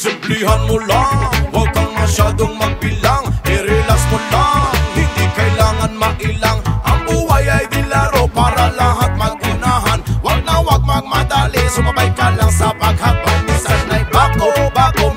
Simplihan mo lang, huwag kang masyadong magbilang. I-relax mo lang, hindi kailangan mailang. Ang buhay ay di laro para lahat magunahan. Huwag na huwag magmadali, sumabay ka lang sa paghakbang. Minsan ay bako,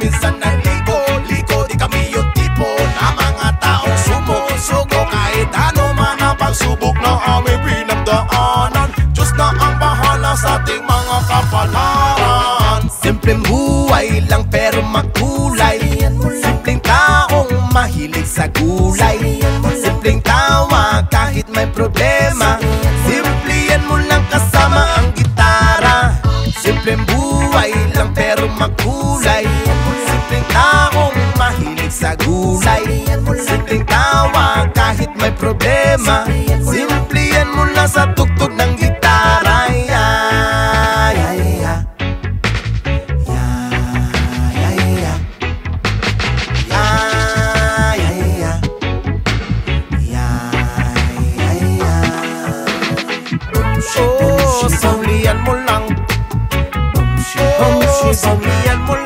minsan ay liko. Di kami yung tipo na mga taong sumusugo. Kahit ano man ang pagsubok na aming pinagdaanan, Diyos na ang bahala sa ating mga kapalaran. Simpleng buhay lang pero makulay. Simpleng taong mahilig sa gulay. Simpleng tawa kahit may problema. Simplihan mo lang kasama ang gitara. Simpleng buhay lang pero makulay. Simpleng taong mahilig sa gulay. Simpleng tawa kahit may problema. Simplihan mo lang sa tugtog ng gitara. Komian mo